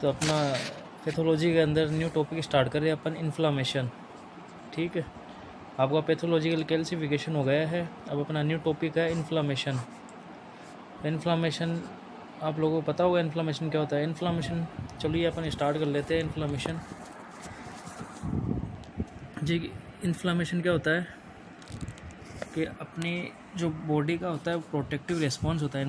तो अपना पैथोलॉजी के अंदर न्यू टॉपिक स्टार्ट करें अपन, इन्फ्लामेशन। ठीक है, आपका पैथोलॉजिकल कैल्सिफिकेशन हो गया है। अब अपना न्यू टॉपिक है इन्फ्लामेशन। इन्फ्लामेशन आप लोगों को पता होगा इन्फ्लामेशन क्या होता है। इन्फ्लामेशन, चलिए अपन स्टार्ट कर लेते हैं। इन्फ्लामेशन जी, इन्फ्लामेशन क्या होता है कि अपनी जो बॉडी का होता है प्रोटेक्टिव रिस्पॉन्स होता है।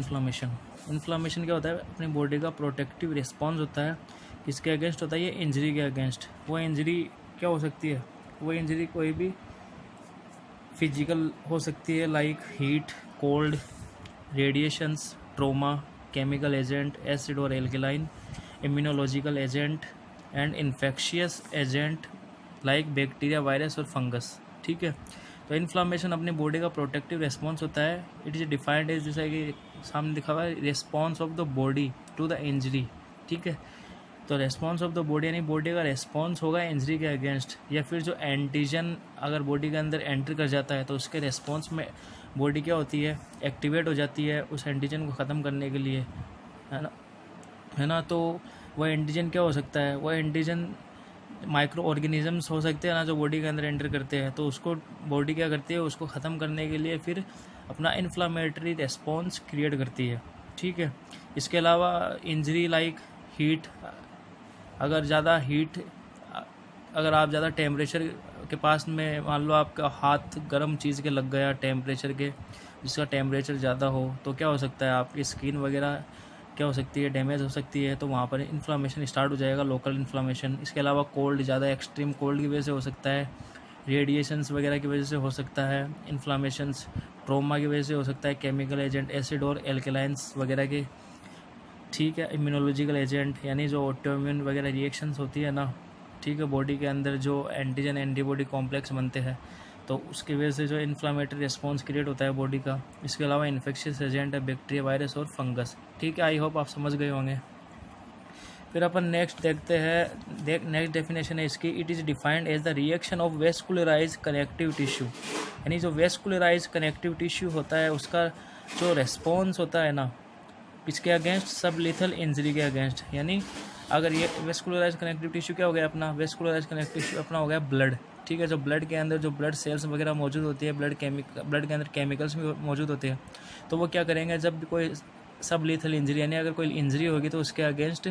इन्फ्लामेशन क्या होता है, अपनी बॉडी का प्रोटेक्टिव रिस्पॉन्स होता है। किसके अगेंस्ट होता है ये? इंजरी के अगेंस्ट। वो इंजरी क्या हो सकती है? वो इंजरी कोई भी फिजिकल हो सकती है, like heat, cold, radiations, trauma, chemical agent, acid और alkaline, immunological agent and infectious agent like bacteria, virus और फंगस। ठीक है, तो इन्फ्लामेशन अपने बॉडी का प्रोटेक्टिव रिस्पॉन्स होता है। इट इज़ डिफाइंड एज, जैसा कि सामने लिखा हुआ है, response of the body to the injury. ठीक है, तो रेस्पॉन्स ऑफ द बॉडी यानी बॉडी का रेस्पॉन्स होगा इंजरी के अगेंस्ट, या फिर जो एंटीजन अगर बॉडी के अंदर एंटर कर जाता है तो उसके रेस्पॉन्स में बॉडी क्या होती है? एक्टिवेट हो जाती है उस एंटीजन को ख़त्म करने के लिए, है ना। तो वह एंटीजन क्या हो सकता है? वह एंटीजन माइक्रो ऑर्गेनिजम्स हो सकते हैं ना, जो बॉडी के अंदर एंटर करते हैं। तो उसको बॉडी क्या करती है? उसको ख़त्म करने के लिए फिर अपना इन्फ्लामेटरी रेस्पॉन्स क्रिएट करती है। ठीक है, इसके अलावा इंजरी लाइक हीट, अगर ज़्यादा हीट, अगर आप ज़्यादा टेम्परेचर के पास में, मान लो आपका हाथ गर्म चीज़ के लग गया टेम्परेचर के, जिसका टेम्परेचर ज़्यादा हो, तो क्या हो सकता है? आपकी स्किन वगैरह क्या हो सकती है? डैमेज हो सकती है। तो वहाँ पर इन्फ्लामेशन स्टार्ट हो जाएगा, लोकल इन्फ्लामेशन। इसके अलावा कोल्ड, ज़्यादा एक्सट्रीम कोल्ड की वजह से हो सकता है, रेडिएशंस वगैरह की वजह से हो सकता है इन्फ्लामेशंस, ट्रोमा की वजह से हो सकता है, केमिकल एजेंट, एसिड और एल्कलाइंस वगैरह के। ठीक है, इम्यूनोलॉजिकल एजेंट यानी जो ऑटोइम्यून वगैरह रिएक्शंस होती है ना, ठीक है, बॉडी के अंदर जो एंटीजन एंटीबॉडी कॉम्प्लेक्स बनते हैं, तो उसकी वजह से जो इन्फ्लामेटरी रिस्पॉन्स क्रिएट होता है बॉडी का। इसके अलावा इन्फेक्शियस एजेंट है बैक्टीरिया, वायरस और फंगस। ठीक है, आई होप आप समझ गए होंगे। फिर अपन नेक्स्ट देखते हैं, नेक्स्ट डेफिनेशन है इसकी। It is defined as the reaction of vascularized connective tissue, यानी जो वेस्कुलराइज कनेक्टिव टिश्यू होता है उसका जो रेस्पॉन्स होता है ना, इसके अगेंस्ट सब लिथल इंजरी के अगेंस्ट। यानी अगर ये वेस्कुलराइज कनेक्टिव टिश्यू क्या हो गया अपना? वेस्कुलराइज कनेक्टिव टिश्यू अपना हो गया ब्लड। ठीक है, जो ब्लड के अंदर जो ब्लड सेल्स वगैरह मौजूद होती है, ब्लड के अंदर केमिकल्स भी मौजूद होते हैं। तो वो क्या करेंगे, जब भी कोई सब लिथल इंजरी यानी अगर कोई इंजरी होगी तो उसके अगेंस्ट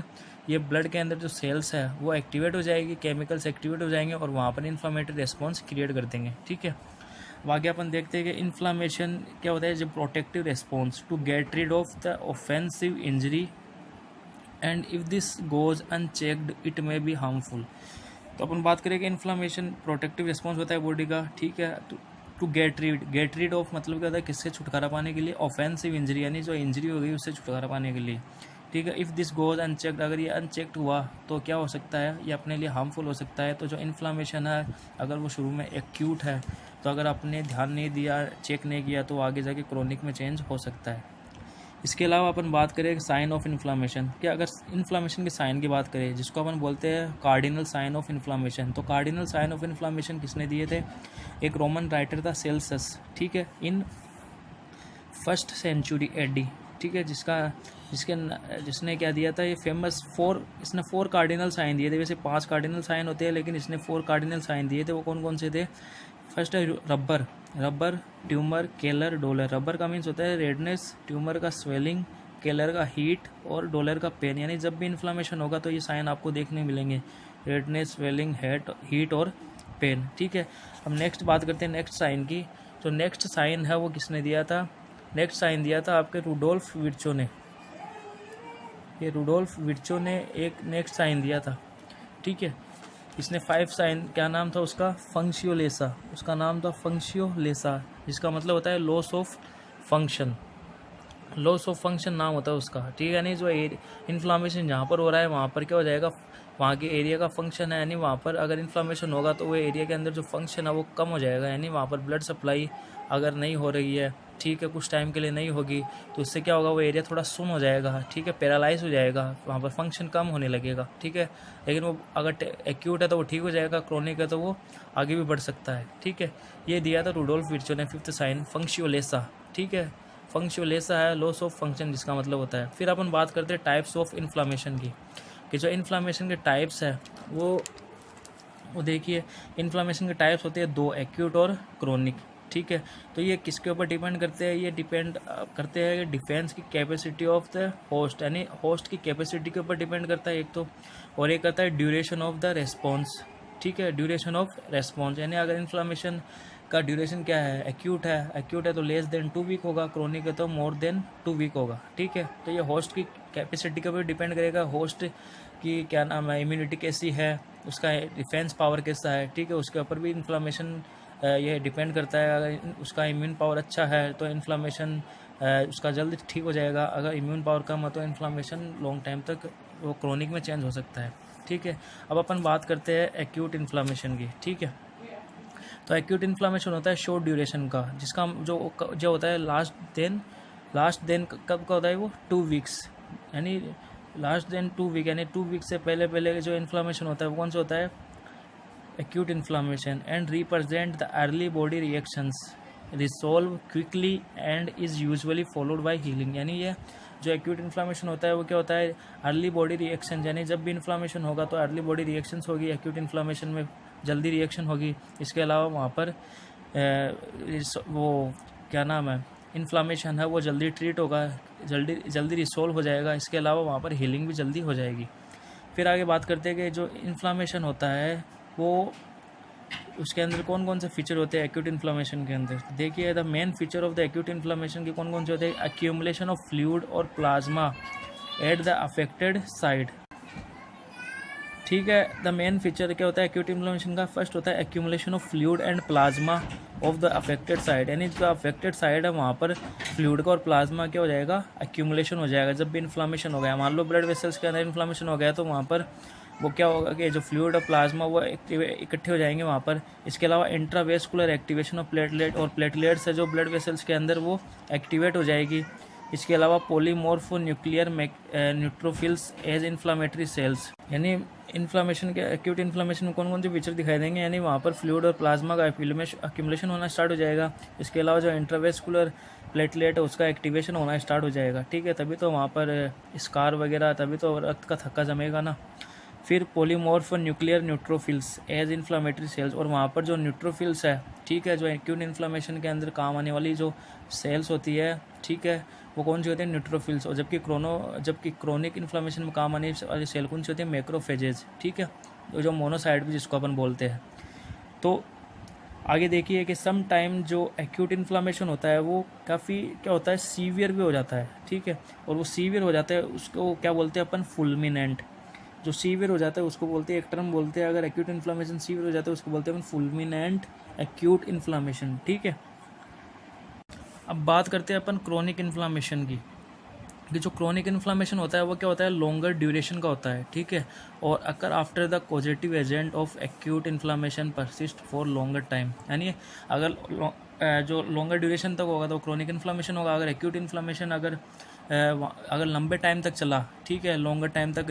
ये ब्लड के अंदर जो सेल्स है वो एक्टिवेट हो जाएगी, केमिकल्स एक्टिवेट हो जाएंगे और वहाँ पर इन्फ्लामेटरी रिस्पॉन्स क्रिएट कर देंगे। ठीक है, आगे अपन देखते हैं कि इन्फ्लामेशन क्या होता है? जो protective response to get rid of the offensive injury and if this goes unchecked it may be harmful. तो अपन बात करें कि इन्फ्लामेशन प्रोटेक्टिव रिस्पॉन्स होता है बॉडी का। ठीक है, टू गेट रीड ऑफ मतलब क्या होता है? किससे छुटकारा पाने के लिए? ऑफेंसिव इंजरी यानी जो इंजरी हो गई उससे छुटकारा पाने के लिए। ठीक है, इफ़ दिस गोज अनचेक्ड, अगर ये अनचेक्ड हुआ तो क्या हो सकता है? ये अपने लिए हार्मफुल हो सकता है। तो जो इन्फ्लामेशन है अगर वो शुरू में एक्यूट है, तो अगर आपने ध्यान नहीं दिया, चेक नहीं किया, तो आगे जाके क्रोनिक में चेंज हो सकता है। इसके अलावा अपन बात करें साइन ऑफ इन्फ्लामेशन, कि अगर इन्फ्लामेशन के साइन की बात करें, जिसको अपन बोलते हैं कार्डिनल साइन ऑफ इन्फ्लामेशन, तो कार्डिनल साइन ऑफ इन्फ्लामेशन किसने दिए थे? एक रोमन राइटर था सेल्सस। ठीक है, इन 1st सेंचुरी AD। ठीक है, जिसने क्या दिया था? ये फेमस इसने 4 कार्डिनल साइन दिए थे। वैसे 5 कार्डिनल साइन होते हैं, लेकिन इसने 4 कार्डिनल साइन दिए थे। वो कौन कौन से थे? फर्स्ट है rubber, tumour, Keller, dolour. Rubber का मीन्स होता है रेडनेस, ट्यूमर का स्वेलिंग, केलर का हीट और डोलर का पेन। यानी जब भी इन्फ्लामेशन होगा तो ये साइन आपको देखने मिलेंगे, रेडनेस, स्वेलिंग, हीट और पेन। ठीक है, अब नेक्स्ट बात करते हैं नेक्स्ट साइन की। तो नेक्स्ट साइन है वो किसने दिया था? नेक्स्ट साइन दिया था आपके रुडोल्फ विर्चो ने। ये रुडोल्फ विर्चो ने एक नेक्स्ट साइन दिया था। ठीक है, इसने 5 साइन, क्या नाम था उसका? फंक्शियोलेसा। उसका नाम था फंक्शियोलेसा, जिसका मतलब होता है loss of function. Loss of function नाम होता है उसका। ठीक है, यानी जो इन्फ्लामेशन जहाँ पर हो रहा है वहाँ पर क्या हो जाएगा? वहाँ के एरिया का फंक्शन है, यानी वहाँ पर अगर इन्फ्लामेशन होगा तो वो एरिया के अंदर जो फंक्शन है वो कम हो जाएगा। यानी वहाँ पर ब्लड सप्लाई अगर नहीं हो रही है, ठीक है, कुछ टाइम के लिए नहीं होगी, तो उससे क्या होगा? वो एरिया थोड़ा सुन हो जाएगा। ठीक है, पैरालाइज हो जाएगा, वहाँ पर फंक्शन कम होने लगेगा। ठीक है, लेकिन वो अगर एक्यूट है तो वो ठीक हो जाएगा, क्रोनिक है तो वो आगे भी बढ़ सकता है। ठीक है, ये दिया था रुडोल्फ विर्चो ने 5th साइन फंक्शियोलेसा। ठीक है, फंक्शियोलेसा है लॉस ऑफ फंक्शन, जिसका मतलब होता है। फिर अपन बात करते हैं टाइप्स ऑफ इन्फ्लामेशन की, कि जो इन्फ्लामेशन के टाइप्स है वो देखिए, इन्फ्लामेशन के टाइप्स होते हैं 2, एक्यूट और क्रोनिक। ठीक है, तो ये किसके ऊपर डिपेंड करते हैं? ये डिपेंड करते हैं डिफेंस की कैपेसिटी ऑफ द होस्ट, यानी होस्ट की कैपेसिटी के ऊपर डिपेंड करता है एक तो, और एक करता है ड्यूरेशन ऑफ द रेस्पॉन्स। ठीक है, ड्यूरेशन ऑफ रेस्पॉन्स, यानी अगर इन्फ्लामेशन का ड्यूरेशन क्या है, एक्यूट है तो लेस देन 2 वीक होगा, क्रोनिक है तो मोर देन 2 वीक होगा। ठीक है, तो ये होस्ट की कैपेसिटी के ऊपर डिपेंड करेगा, होस्ट की क्या नाम है, इम्यूनिटी कैसी है, उसका डिफेंस पावर कैसा है। ठीक है, उसके ऊपर भी इन्फ्लामेशन ये डिपेंड करता है। अगर उसका इम्यून पावर अच्छा है तो इन्फ्लामेशन उसका जल्दी ठीक हो जाएगा, अगर इम्यून पावर कम हो तो इन्फ्लामेशन लॉन्ग टाइम तक वो क्रोनिक में चेंज हो सकता है। ठीक है, अब अपन बात करते हैं एक्यूट इन्फ्लामेशन की। ठीक है, तो एक्यूट इन्फ्लामेशन होता है शॉर्ट ड्यूरेशन का, जिसका जो होता है लास्ट दिन कब का होता है वो 2 वीक्स, यानी लास्ट देन 2 वीक, यानी 2 वीक से पहले जो इन्फ्लामेशन होता है वो कौन सा होता है? acute inflammation and represent the early body reactions, resolve quickly and is usually followed by healing। यानी ये जो एक्यूट इन्फ्लामेशन होता है वो क्या होता है? अर्ली बॉडी रिएक्शन, यानी जब भी इन्फ्लामेशन होगा तो अर्ली बॉडी रिएक्शंस होगी, एक्यूट इन्फ्लामेशन में जल्दी रिएक्शन होगी। इसके अलावा वहाँ पर वो क्या नाम है, इन्फ्लामेशन है वो जल्दी ट्रीट होगा, जल्दी रिसोल्व हो जाएगा। इसके अलावा वहाँ पर हीलिंग भी जल्दी हो जाएगी। फिर आगे बात करते हैं कि जो इन्फ्लामेशन होता है वो उसके अंदर कौन कौन से फीचर होते हैं एक्यूट इन्फ्लामेशन के अंदर। देखिए, the main feature of the acute inflammation के कौन कौन से होते हैं? एक्यूमुलेशन ऑफ फ्लूइड और plasma at the affected side. ठीक है, द मेन फीचर क्या होता है एक्यूट इन्फ्लामेशन का? फर्स्ट होता है accumulation of fluid and plasma of the affected side, यानी जो अफेक्टेड साइड है वहाँ पर फ्लूइड का और प्लाज्मा क्या हो जाएगा? एक्यूमुलेशन हो जाएगा। जब भी इन्फ्लामेशन हो गया, मान लो ब्लड वेसल्स के अंदर इन्फ्लामेशन हो गया, तो वहाँ पर वो क्या होगा कि जो फ्लूइड और प्लाज्मा वो इकट्ठे हो जाएंगे वहाँ पर। इसके अलावा इंट्रावेस्कुलर एक्टिवेशन ऑफ प्लेटलेट, और प्लेटलेट्स है जो ब्लड वेसल्स के अंदर वो एक्टिवेट हो जाएगी। इसके अलावा polymorphonuclear neutrophils as inflammatory cells, यानी इन्फ्लामेशन के एक्यूट इन्फ्लामेशन में कौन कौन से फीचर दिखाई देंगे? यानी वहाँ पर फ्लूइड और प्लाज्मा का एक्यूमुलेशन होना स्टार्ट हो जाएगा। इसके अलावा जो इंट्रावेस्कुलर प्लेटलेट है उसका एक्टिवेशन होना स्टार्ट हो जाएगा। ठीक है, तभी तो वहाँ पर स्कार वगैरह, तभी तो रक्त का थक्का जमेगा ना। फिर polymorphonuclear neutrophils as inflammatory cells, और वहाँ पर जो न्यूट्रोफिल्स है, ठीक है, जो एक्यूट इन्फ्लामेशन के अंदर काम आने वाली जो सेल्स होती है, ठीक है, वो कौन सी होती है? न्यूट्रोफिल्स। और जबकि क्रोनिक इन्फ्लामेशन में काम आने वाली सेल कौन सी होती है? मैक्रोफेजेज। ठीक है, जो मोनोसाइट भी जिसको अपन बोलते हैं। तो आगे देखिए कि सम टाइम जो एक्यूट इन्फ्लामेशन होता है वो काफ़ी क्या होता है? सीवियर भी हो जाता है। ठीक है, और वो सीवियर हो जाता है उसको क्या बोलते हैं अपन? फुलमिनेंट। जो सीवियर हो जाता है उसको बोलते हैं, एक टर्म बोलते हैं, अगर एक्यूट इन्फ्लामेशन सीवियर हो जाता है उसको बोलते हैं फुलमिनेंट एक्यूट इन्फ्लामेशन। ठीक है, अब बात करते हैं अपन क्रोनिक इन्फ्लामेशन की। कि जो क्रोनिक इन्फ्लामेशन होता है वो क्या होता है? लॉन्गर ड्यूरेशन का होता है। ठीक है, और occur after the positive agent of acute inflammation persist for longer time, यानी अगर जो लॉन्गर ड्यूरेशन तक होगा तो क्रोनिक इन्फ्लामेशन होगा। अगर एक्यूट इन्फ्लामेशन अगर लंबे टाइम तक चला, ठीक है, लॉन्गर टाइम तक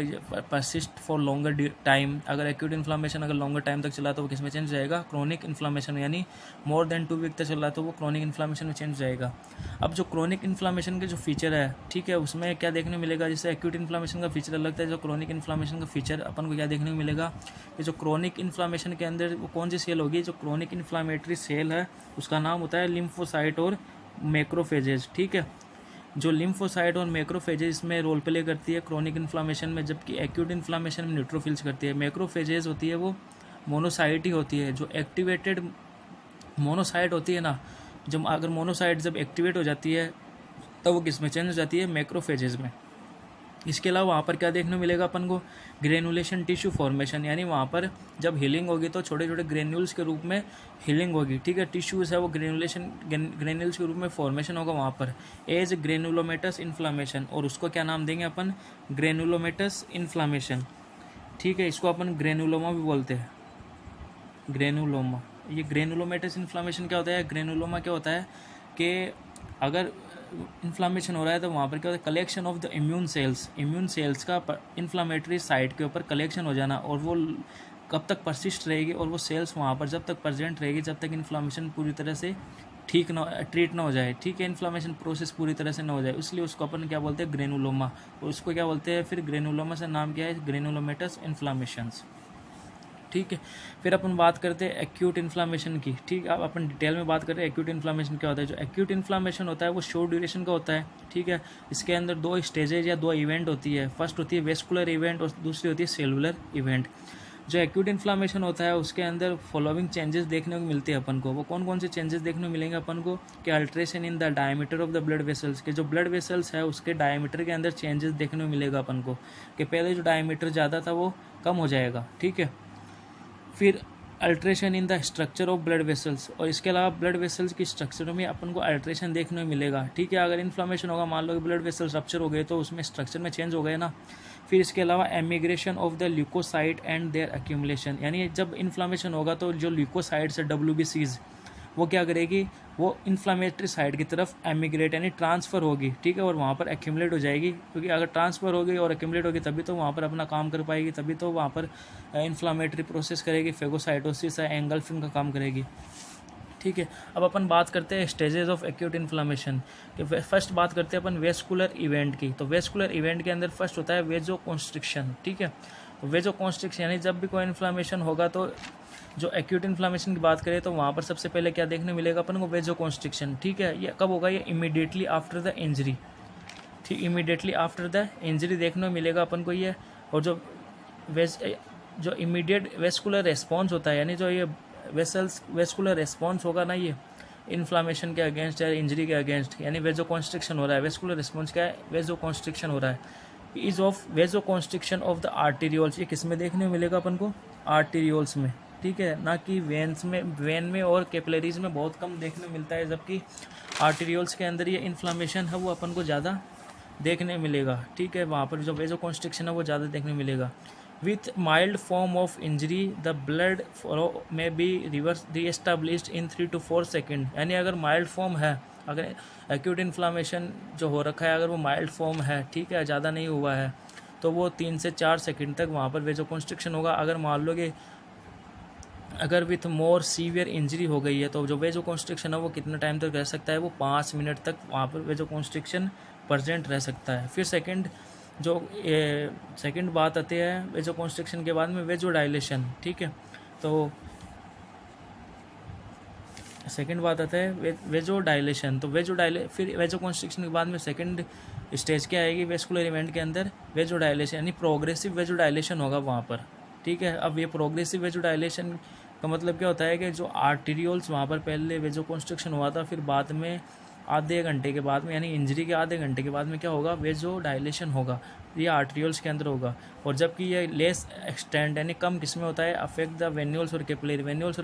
परसिस्ट फॉर लॉन्गर टाइम, अगर एक्यूट इन्फ्लामेशन अगर लॉन्गर टाइम तक चला तो वो किस में चेंज जाएगा? क्रोनिक इन्फ्लामेशन, यानी मोर देन 2 वीक तक चल रहा है तो वो क्रोनिक इन्फ्लामेशन में चेंज जाएगा। अब जो क्रोनिक इन्फ्लामेशन के जो फीचर है, ठीक है, उसमें क्या देखने मिलेगा? जैसे एक्यूट इन्फ्लामेशन का फीचर अलग था, जो क्रोनिक इन्फ्लामेशन का फीचर अपन को क्या देखने को मिलेगा? कि जो क्रोनिक इन्फ्लामेशन के अंदर वो कौन सी सेल होगी? जो क्रोनिक इन्फ्लामेटरी सेल है उसका नाम होता है लिम्फोसाइट और मैक्रोफेजेज। ठीक है, जो लिम्फोसाइट और मैक्रोफेजेज में रोल प्ले करती है क्रोनिक इन्फ्लामेशन में, जबकि एक्यूट इन्फ्लामेशन में न्यूट्रोफिल्स करती है। मैक्रोफेजेज होती है वो मोनोसाइट ही होती है, जो एक्टिवेटेड मोनोसाइट होती है ना, जब अगर मोनोसाइट जब एक्टिवेट हो जाती है तो वो किस में चेंज हो जाती है? मैक्रोफेजेज में। इसके अलावा वहाँ पर क्या देखने मिलेगा अपन को? ग्रेनुलेशन टिश्यू फॉर्मेशन, यानी वहाँ पर जब हीलिंग होगी तो छोटे छोटे ग्रेन्यूल्स के रूप में हीलिंग होगी। ठीक है, टिश्यूज़ है वो ग्रेन्यूल्स के रूप में फॉर्मेशन होगा वहाँ पर एज ग्रेनुलोमेटस इन्फ्लामेशन, और उसको क्या नाम देंगे अपन? Granulomatous inflammation. ठीक है, इसको अपन ग्रेनुलोमा भी बोलते हैं, ग्रेनुलोमा। ये ग्रेनुलोमेटस इन्फ्लामेशन क्या होता है? ग्रेनुलोमा क्या होता है कि अगर इन्फ्लामेशन हो रहा है तो वहाँ पर क्या होता है? Collection of the immune cells का इन्फ्लामेटरी साइट के ऊपर कलेक्शन हो जाना, और वो कब तक परसिस्ट रहेगी, और वो सेल्स वहाँ पर जब तक प्रेजेंट रहेगी जब तक इन्फ्लामेशन पूरी तरह से ट्रीट ना हो जाए, ठीक है, इन्फ्लामेशन प्रोसेस पूरी तरह से ना हो जाए, इसलिए उसको अपन क्या बोलते हैं, ग्रेनुलोमा। और उसको क्या बोलते हैं फिर, ग्रेनुलोमा से नाम क्या है, ग्रेनुलोमेटस इन्फ्लामेशंस, ठीक है। फिर अपन बात करते हैं एक्यूट इन्फ्लामेशन की, ठीक है। अब अपन डिटेल में बात करते हैं एक्यूट इन्फ्लामेशन क्या होता है। जो एक्यूट इन्फ्लामेशन होता है वो शॉर्ट ड्यूरेशन का होता है, ठीक है। इसके अंदर 2 स्टेजेज या 2 इवेंट होती है। फर्स्ट होती है वेस्कुलर इवेंट और दूसरी होती है सेलुलर इवेंट। जो एक्यूट इन्फ्लामेशन होता है उसके अंदर फॉलोइंग चेंजेस देखने को मिलते हैं अपन को। वो कौन कौन से चेंजेस देखने को मिलेंगे अपन को, कि alteration in the diameter of the blood vessels, के जो ब्लड वेसल्स है उसके डायमीटर के अंदर चेंजेस देखने को मिलेगा अपन को, कि पहले जो डायमीटर ज़्यादा था वो कम हो जाएगा, ठीक है। फिर alteration in the structure of blood vessels, और इसके अलावा ब्लड वेसल्स की स्ट्रक्चर में अपन को अल्ट्रेशन देखने को मिलेगा, ठीक है। अगर इन्फ्लामेशन होगा, मान लो कि ब्लड वेसल्स रप्चर हो गए तो उसमें स्ट्रक्चर में चेंज हो गए ना। फिर इसके अलावा emigration of the leukocyte and their accumulation, यानी जब इन्फ्लामेशन होगा तो जो ल्यूकोसाइट्स है WBCs वो क्या करेगी, वो इन्फ्लामेटरी साइड की तरफ एमिग्रेट यानी ट्रांसफ़र होगी, ठीक है, और वहाँ पर एक्यूमुलेट हो जाएगी। क्योंकि अगर ट्रांसफ़र होगी और एक्यूमुलेट होगी तभी तो वहाँ पर अपना काम कर पाएगी, तभी तो वहाँ पर इन्फ्लामेटरी प्रोसेस करेगी, फेगोसाइटोसिस है, एंगल्फिंग का काम करेगी, ठीक है। अब अपन बात करते हैं स्टेजेस ऑफ एक्यूट इन्फ्लामेशन कि फर्स्ट बात करते हैं अपन वेस्कुलर इवेंट की। तो वेस्कुलर इवेंट के अंदर फर्स्ट होता है वेजो कॉन्स्ट्रिक्शन, ठीक है। तो वेजो कॉन्स्ट्रिक्शन यानी जब भी कोई इन्फ्लामेशन होगा तो जो एक्यूट इन्फ्लामेशन की बात करें तो वहाँ पर सबसे पहले क्या देखने मिलेगा अपन को, वेजो कॉन्स्ट्रिक्शन, ठीक है। ये कब होगा, ये इमीडिएटली आफ्टर द इंजरी, ठीक, इमीडिएटली आफ्टर द इंजरी देखने को मिलेगा अपन को ये। और जो इमीडिएट वेस्कुलर रेस्पॉन्स होता है, यानी जो ये वेस्कुलर रेस्पॉन्स होगा ना, ये इन्फ्लामेशन के अगेंस्ट या इंजरी के अगेंस्ट, यानी वेजो कॉन्स्ट्रिक्शन हो रहा है। वेस्कुलर रिस्पॉन्स क्या है, वेजो कॉन्स्ट्रिक्शन हो रहा है। Is of vasoconstriction of the arterioles, ये किस में देखने को मिलेगा अपन को, आर्टीरियोल्स में, ठीक है, ना कि वेन में और कैपिलरीज में बहुत कम देखने को मिलता है, जबकि आर्टीरियोल्स के अंदर ये इन्फ्लामेशन है वो अपन को ज़्यादा देखने मिलेगा, ठीक है। वहाँ पर जो वेजो कॉन्स्ट्रिक्शन है वो ज़्यादा देखने मिलेगा। With mild form of injury the blood flow may be reverse reestablished in 3 to 4 second, यानी अगर माइल्ड फॉर्म है, अगर एक्यूट इन्फ्लामेशन जो हो रखा है अगर वो माइल्ड फॉर्म है, ठीक है, ज़्यादा नहीं हुआ है, तो वो 3 से 4 सेकेंड तक वहाँ पर वेजो कॉन्स्ट्रिक्शन होगा। अगर मान लो कि अगर विथ मोर सीवियर इंजरी हो गई है तो जो वेजो कॉन्स्ट्रिक्शन है वो कितना टाइम तक रह सकता है, वो 5 मिनट तक वहाँ पर वेजो कॉन्स्ट्रिक्शन प्रेजेंट रह सकता है। फिर सेकंड बात आती है वेजो कॉन्स्ट्रिक्शन के बाद में वेजो डायलेशन, ठीक है। तो सेकंड बात आता है वेजो डायलेशन। तो फिर वेजो कॉन्स्ट्रिक्शन के बाद में सेकंड स्टेज क्या आएगी वेस्कुलर इवेंट के अंदर, वेजो डायलेशन, यानी प्रोग्रेसिव वेजो डायलेशन होगा वहाँ पर, ठीक है। अब ये प्रोग्रेसिव वेजो डायलेशन का मतलब क्या होता है कि जो आर्टीरियोल्स वहाँ पर पहले वेजो कॉन्स्ट्रिक्शन हुआ था, फिर बाद में आधे घंटे के बाद में, यानी इंजरी के आधे घंटे के बाद में क्या होगा, वेजो डायलेशन होगा, ये आर्ट्रियोल्स के अंदर होगा। और जबकि ये लेस एक्सटेंड यानी कम किसमें होता है, अफेक्ट द वेन्यूल्स और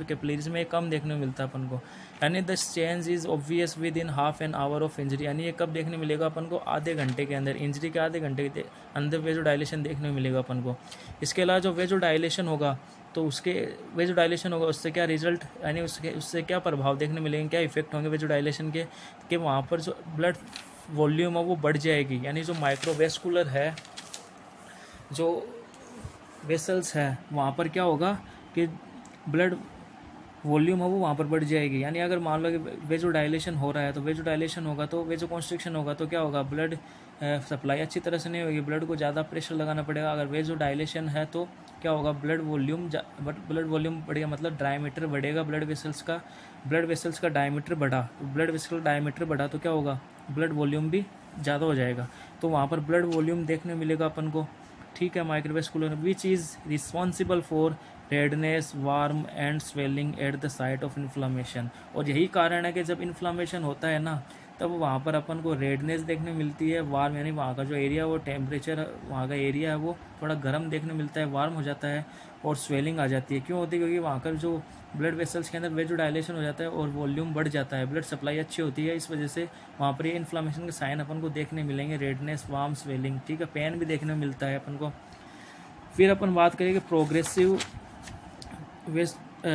कैपिलरीज में कम देखने को मिलता है अपन को। यानी the change is obvious with in half an hour of injury, यानी ये कब देखने मिलेगा अपन को, आधे घंटे के अंदर, इंजरी के आधे घंटे के अंदर वेजो डायलेशन देखने को मिलेगा अपन को। इसके अलावा जो वेजो डायलेशन होगा तो उससे क्या रिजल्ट, यानी उससे क्या प्रभाव देखने मिलेंगे, क्या इफेक्ट होंगे वेजो डायलेशन के, कि वहाँ पर जो ब्लड वॉल्यूम है वो बढ़ जाएगी, यानी जो माइक्रोवेस्कुलर है, जो वेसल्स है वहाँ पर क्या होगा कि ब्लड वॉल्यूम है वो वहाँ पर बढ़ जाएगी। यानी अगर मान लो कि वेजो डायलेशन हो रहा है तो वेजो डायलेशन होगा तो वेजो कॉन्स्ट्रिक्शन होगा तो क्या होगा, ब्लड सप्लाई अच्छी तरह से नहीं होगी, ब्लड को ज़्यादा प्रेशर लगाना पड़ेगा। अगर वेजो डायलेशन है तो क्या होगा, ब्लड वॉल्यूम बढ़ेगा, मतलब डायमीटर बढ़ेगा ब्लड वेसल्स का डायमीटर बढ़ा, ब्लड वेसल डायमीटर बढ़ा तो क्या होगा, ब्लड वॉल्यूम भी ज़्यादा हो जाएगा, तो वहाँ पर ब्लड वॉल्यूम देखने मिलेगा अपन को, ठीक है। Microvascular which is responsible for redness, warm and swelling at the site of inflammation. और यही कारण है कि जब इन्फ्लामेशन होता है ना तब वहाँ पर अपन को रेडनेस देखने मिलती है, वार्म यानी वहाँ का जो एरिया वो टेम्परेचर वहाँ का एरिया है वो थोड़ा गर्म देखने मिलता है, वार्म हो जाता है, और स्वेलिंग आ जाती है। क्यों होती है, क्योंकि वहाँ का जो ब्लड वेसल्स के अंदर वेजो डायलेशन हो जाता है और वॉल्यूम बढ़ जाता है, ब्लड सप्लाई अच्छी होती है, इस वजह से वहाँ पर ये इन्फ्लामेशन के साइन अपन को देखने मिलेंगे, रेडनेस, वार्म, स्वेलिंग, ठीक है। पेन भी देखने को मिलता है अपन को। फिर अपन बात करेंगे progressive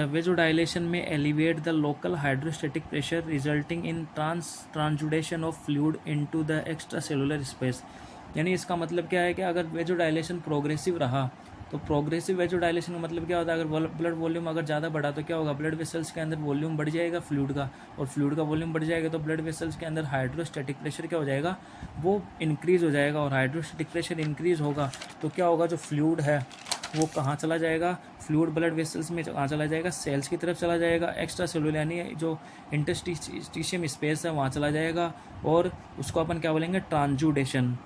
vasodilation may elevate the local hydrostatic pressure resulting in transudation of fluid into the extra cellular space. यानी इसका मतलब क्या है कि अगर वेजोडाइलेशन प्रोग्रेसिव रहा तो प्रोग्रेसिव वेजोडाइलेशन का मतलब क्या होता है, अगर ब्लड वॉल्यूम अगर ज़्यादा बढ़ा तो क्या होगा, ब्लड वेसल्स के अंदर वॉल्यूम बढ़ जाएगा फ्लूइड का, और फ्लूइड का वॉल्यूम बढ़ जाएगा तो ब्लड वेसल्स के अंदर हाइड्रोस्टैटिक प्रेशर क्या हो जाएगा, वो इंक्रीज़ हो जाएगा, और हाइड्रोस्टैटिक प्रेशर इंक्रीज़ होगा तो क्या होगा, जो फ्लूइड है वो कहाँ चला जाएगा, फ्लूइड ब्लड वेसल्स में कहाँ चला जाएगा, सेल्स की तरफ चला जाएगा, एक्स्ट्रा सेलुलर यानी जो इंटरस्टिशियम स्पेस है वहाँ चला जाएगा, और उसको अपन क्या बोलेंगे, ट्रांजुडेशन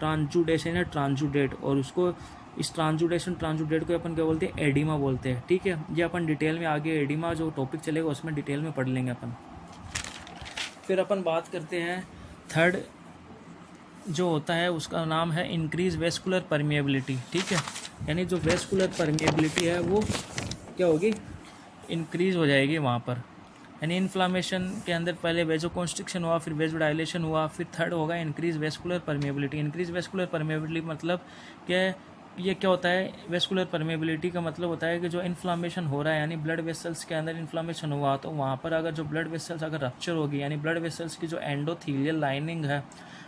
या ट्रांजुडेट, और उसको इस ट्रांजुडेट को अपन क्या बोलते हैं, एडिमा बोलते हैं। ठीक है, ये अपन डिटेल में आगे एडिमा जो टॉपिक चलेगा उसमें डिटेल में पढ़ लेंगे अपन। फिर अपन बात करते हैं थर्ड जो होता है उसका नाम है इंक्रीज वेस्कुलर परमिएबिलिटी। ठीक है, यानी जो वेस्कुलर परमिएबिलिटी है वो क्या होगी, इंक्रीज हो जाएगी वहाँ पर, यानी इन्फ्लामेशन के अंदर पहले वेजो कॉन्स्ट्रिक्शन हुआ, फिर वेजो डायलेशन हुआ, फिर थर्ड होगा increase vascular permeability. Increase vascular permeability मतलब क्या, ये क्या होता है, वेस्कुलर परमिएबिलिटी का मतलब होता है कि जो इन्फ्लामेशन हो रहा है यानी ब्लड वेसल्स के अंदर इन्फ्लामेशन हुआ तो वहाँ पर अगर जो ब्लड वेसल्स अगर रप्चर होगी, यानी ब्लड वेसल्स की जो एंडोथीलियल लाइनिंग है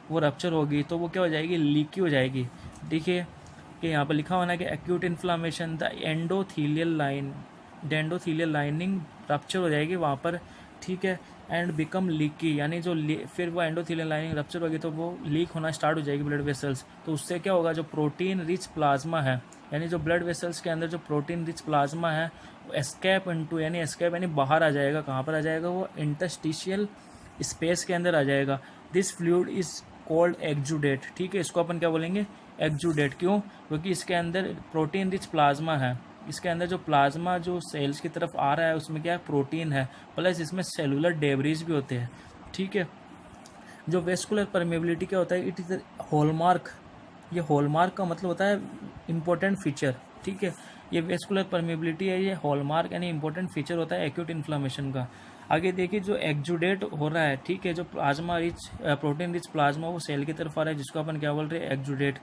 वो रप्चर होगी तो वो क्या हो जाएगी, लीकी हो जाएगी। देखिए कि यहाँ पर लिखा होना है कि acute inflammation the endothelial lining rupture हो जाएगी वहाँ पर। ठीक है, एंड बिकम लीकी, यानी जो फिर वो एंडोथीलियल लाइनिंग रप्चर होगी तो वो लीक होना स्टार्ट हो जाएगी ब्लड वेसल्स। तो उससे क्या होगा, जो प्रोटीन रिच प्लाज्मा है, यानी जो ब्लड वेसल्स के अंदर जो प्रोटीन रिच प्लाज्मा है वो एस्केप यानी बाहर आ जाएगा। कहाँ पर आ जाएगा, वो इंटरस्टिशियल स्पेस के अंदर आ जाएगा। This fluid is called exudate. ठीक है, इसको अपन क्या बोलेंगे, एक्जुडेट। क्यों, क्योंकि इसके अंदर प्रोटीन रिच प्लाज्मा है, इसके अंदर जो प्लाज्मा जो सेल्स की तरफ आ रहा है उसमें क्या है, प्रोटीन है, प्लस इसमें सेलुलर डेब्रीज भी होते हैं। ठीक है, जो वेस्कुलर परमेबिलिटी क्या होता है, इट इज़ हॉलमार्क। ये हॉलमार्क का मतलब होता है इम्पोर्टेंट फीचर। ठीक है, ये वेस्कुलर परमेबिलिटी है, ये हॉलमार्क यानी इंपॉर्टेंट फीचर होता है एक्यूट इन्फ्लामेशन का। आगे देखिए, जो एक्जुडेट हो रहा है, ठीक है, जो plasma rich protein rich plasma वो सेल की तरफ आ रहा है जिसको अपन क्या बोल रहे हैं, एक्जुडेट।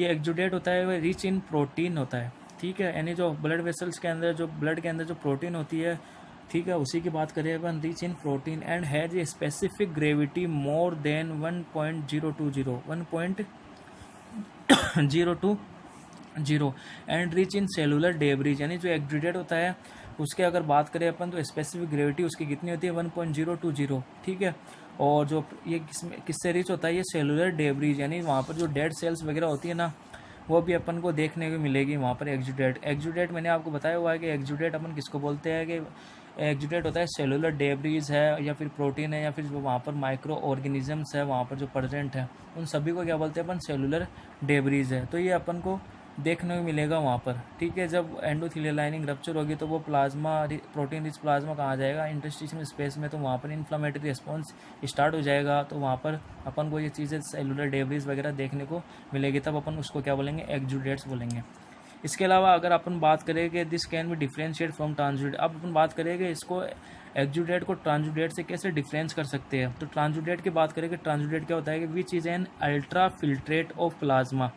ये एक्जुडेट होता है वो रिच इन प्रोटीन होता है। ठीक है, यानी जो ब्लड वेसल्स के अंदर जो ब्लड के अंदर जो प्रोटीन होती है, ठीक है, उसी की बात करें अपन, rich in protein and has a specific gravity more than 1.020 and rich in cellular debris. यानी जो एक्जुडेट होता है उसके अगर बात करें अपन तो स्पेसिफिक ग्रेविटी उसकी कितनी होती है, 1.020। ठीक है, और जो ये किससे रिच होता है, ये सेलुलर डेब्रीज, यानी वहाँ पर जो डेड सेल्स वगैरह होती है ना वो भी अपन को देखने को मिलेगी वहाँ पर। एक्जुडेट मैंने आपको बताया हुआ है कि एक्जुडेट अपन किसको बोलते हैं, कि एक्जुडेट होता है सेलुलर डेब्रीज है या फिर प्रोटीन है या फिर जो वहाँ पर माइक्रो ऑर्गेनिजम्स है वहाँ पर जो प्रेजेंट है उन सभी को क्या बोलते हैं अपन, सेलुलर डेब्रीज है। तो ये अपन को देखने को मिलेगा वहाँ पर। ठीक है, जब एंडोथीलियल लाइनिंग रप्चर होगी तो वो प्लाज्मा प्रोटीन रिच प्लाज्मा कहाँ जाएगा, इंटरस्टिशियल स्पेस में, तो वहाँ पर इन्फ्लामेटरी रिस्पॉन्स स्टार्ट हो जाएगा। तो वहाँ पर अपन को ये चीज़ें सेलुलर डेब्रीज वगैरह देखने को मिलेगी, तब अपन उसको क्या बोलेंगे, एक्जुडेट्स बोलेंगे। इसके अलावा अगर अपन बात करें कि this can be differentiate from transudate, अब अपन बात करें कि इसको एक्जुडेट को ट्रांजुडेट से कैसे डिफरेंस कर सकते हैं। तो ट्रांजुडेट की बात करें कि ट्रांजुडेट क्या होता है कि which is an ultra filtrate of plasma.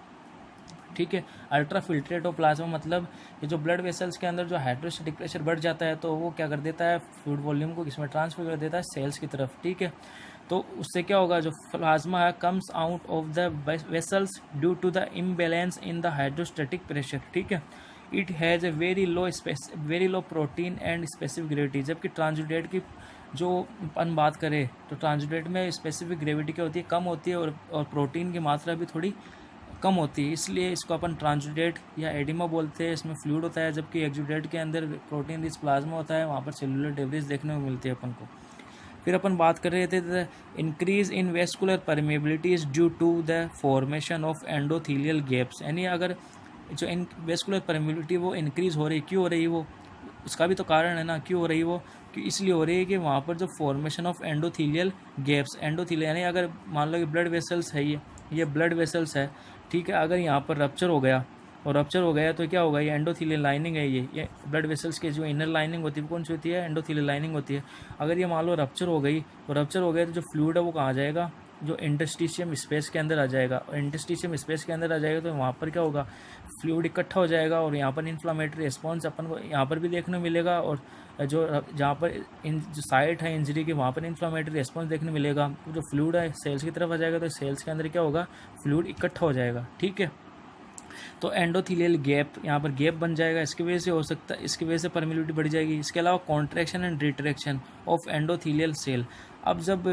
ठीक है, अल्ट्रा फिल्ट्रेट ऑफ प्लाज्मा मतलब ये जो ब्लड वेसल्स के अंदर जो हाइड्रोस्टैटिक प्रेशर बढ़ जाता है तो वो क्या कर देता है, फ्लूइड वॉल्यूम को किसमें ट्रांसफर कर देता है, सेल्स की तरफ। ठीक है, तो उससे क्या होगा, जो प्लाज्मा है comes out of the vessels due to the imbalance in the hydrostatic pressure. ठीक है, it has a very low protein and specific gravity. जबकि ट्रांजुडेट की जो अपन बात करें तो ट्रांजुडेट में स्पेसिफिक ग्रेविटी क्या होती है, कम होती है, और प्रोटीन की मात्रा भी थोड़ी कम होती है, इसलिए इसको अपन ट्रांजुडेट या एडिमा बोलते हैं। इसमें फ्लूइड होता है, जबकि एक्जुडेट के अंदर प्रोटीन रिच प्लाज्मा होता है, वहाँ पर सेलुलर डेब्रीज देखने को मिलती है अपन को। फिर अपन बात कर रहे थे the increase in vascular permeability is due to the formation of endothelial gaps. यानी अगर जो इन वेस्कुलर परमेबिलिटी वो इंक्रीज़ हो रही, क्यों हो रही है वो, उसका भी तो कारण है ना, क्यों हो रही है वो, कि इसलिए हो रही है कि वहाँ पर जो formation of endothelial gaps, endothelial यानी अगर मान लो कि ब्लड वेसल्स है, ये ब्लड वेसल्स है। ठीक है, अगर यहाँ पर रप्चर हो गया तो क्या होगा, ये एंडोथीलियल लाइनिंग है, ये ब्लड वेसल्स के जो इनर लाइनिंग होती है वो कौन सी होती है, एंडोथीलियल लाइनिंग होती है। अगर ये मान लो रप्चर हो गई तो जो फ्लूइड है वो कहाँ जाएगा, जो इंटरस्टिशियम स्पेस के अंदर आ जाएगा, और इंटरस्टिशियम स्पेस के अंदर आ जाएगा तो वहाँ पर क्या होगा, फ्लूइड इकट्ठा हो जाएगा, और यहाँ पर इन्फ्लामेटरी रिस्पॉन्स अपन को यहाँ पर भी देखने को मिलेगा, और जो जहाँ पर जो साइट है इंजरी की वहाँ पर इन्फ्लामेटरी रिस्पॉन्स देखने मिलेगा। जो फ्लूइड है सेल्स की तरफ आ जाएगा तो सेल्स के अंदर क्या होगा, फ्लूइड इकट्ठा हो जाएगा। ठीक है, तो एंडोथीलियल गैप, यहाँ पर गैप बन जाएगा, इसकी वजह से हो सकता है, इसकी वजह से परमिलिटी बढ़ जाएगी। इसके अलावा contraction and retraction of endothelial cell. अब जब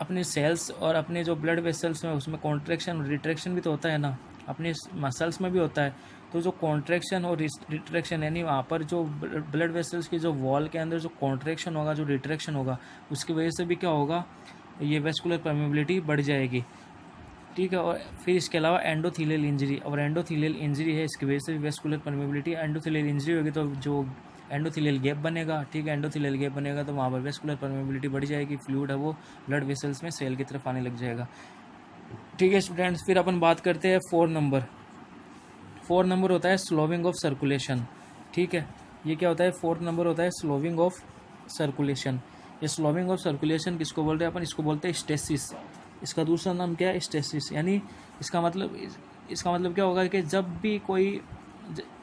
अपने सेल्स और अपने जो ब्लड वेसल्स में उसमें कॉन्ट्रैक्शन और रिट्रैक्शन भी तो होता है ना, अपने मसल्स में भी होता है। तो जो कॉन्ट्रैक्शन और रिट्रैक्शन यानी वहाँ पर जो ब्लड वेसल्स की जो वॉल के अंदर जो कॉन्ट्रैक्शन होगा, जो रिट्रैक्शन होगा, उसकी वजह से भी क्या होगा, ये वेस्कुलर परमेबिलिटी बढ़ जाएगी। ठीक है। और फिर इसके अलावा एंडोथीलियल इंजरी, और एंडोथीलियल इंजरी है, इसकी वजह से वेस्कुलर परमेबिलिटी, एंडोथीलियल इंजरी होगी तो जो एंडोथीलियल गैप बनेगा, ठीक है, एंडोथीलियल गैप बनेगा तो वहाँ पर वेस्कुलर परमेबिलिटी बढ़ जाएगी, फ्लूइड है वो ब्लड वेसल्स में सेल की तरफ आने लग जाएगा। ठीक है स्टूडेंट्स, फिर अपन बात करते हैं 4 नंबर। 4 नंबर होता है स्लोविंग ऑफ सर्कुलेशन। ठीक है, ये क्या होता है, 4 नंबर होता है स्लोविंग ऑफ सर्कुलेशन। ये स्लोविंग ऑफ सर्कुलेशन किसको बोल रहे हैं अपन, इसको बोलते हैं स्टेसिस। इसका दूसरा नाम क्या है, स्टेसिस। यानी इसका मतलब क्या होगा कि जब भी कोई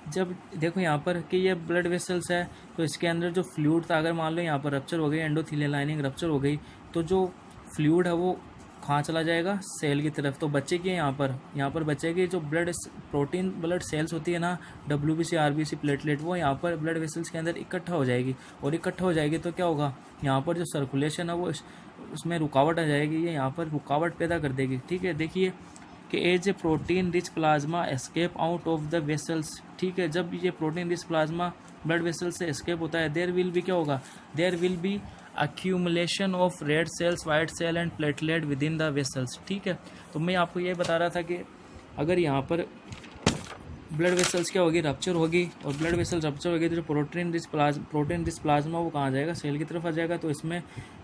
जब देखो यहाँ पर कि ये ब्लड वेसल्स है, तो इसके अंदर जो फ्लूइड था, अगर मान लो यहाँ पर रप्चर हो गई, एंडोथीलियल लाइनिंग रप्चर हो गई, तो जो फ्लूइड है वो कहाँ चला जाएगा, सेल की तरफ। तो बचेगी यहाँ पर बचेगी जो प्रोटीन ब्लड सेल्स होती है ना, WBC RBC प्लेटलेट, वो यहाँ पर ब्लड वेसल्स के अंदर इकट्ठा हो जाएगी। और इकट्ठा हो जाएगी तो क्या होगा, यहाँ पर जो सर्कुलेशन है वो उसमें रुकावट आ जाएगी, ये यहाँ पर रुकावट पैदा कर देगी। ठीक है, देखिए कि as a protein rich plasma escape out of the vessels. ठीक है, जब ये protein rich plasma blood vessels से एस्केप होता है, देयर विल बी क्या होगा, there will be accumulation of red cells, white cell and platelet within the vessels. ठीक है, तो मैं आपको ये बता रहा था कि अगर यहाँ पर ब्लड वेसल्स क्या होगी, रप्चर होगी, और ब्लड वेसल्स रप्चर होगी तो जो प्रोटीन रिच प्लाज्मा वो कहाँ आ जाएगा, सेल की तरफ आ जाएगा। तो इसमें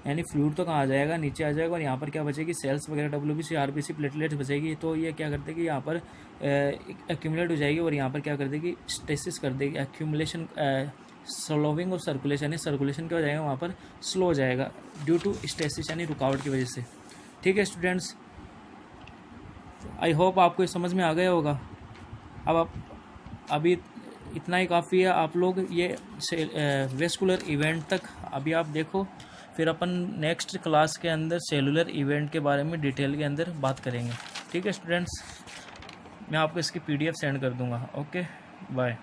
यानी फ्लूइड तो कहाँ आ जाएगा, नीचे आ जाएगा, और यहाँ पर क्या बचेगी, सेल्स वगैरह WBC RBC प्लेटलेट्स बचेगी। तो ये क्या कर देगी, यहाँ पर एक्यूमुलेट हो जाएगी, और यहाँ पर क्या कर देगी, स्टेसिस कर देगी, एक्यूमुलेशन, स्लोविंग ऑफ सर्कुलेशन है, सर्कुलेशन क्या हो जाएगा वहाँ पर, स्लो हो जाएगा ड्यू टू स्टेसिस यानी रुकावट की वजह से। ठीक है स्टूडेंट्स, आई होप आपको ये समझ में आ गया होगा। अब आप अभी इतना ही काफ़ी है, आप लोग ये वेस्कुलर इवेंट तक अभी आप देखो, फिर अपन नेक्स्ट क्लास के अंदर सेलुलर इवेंट के बारे में डिटेल के अंदर बात करेंगे। ठीक है स्टूडेंट्स, मैं आपको इसकी PDF सेंड कर दूंगा। Okay, bye.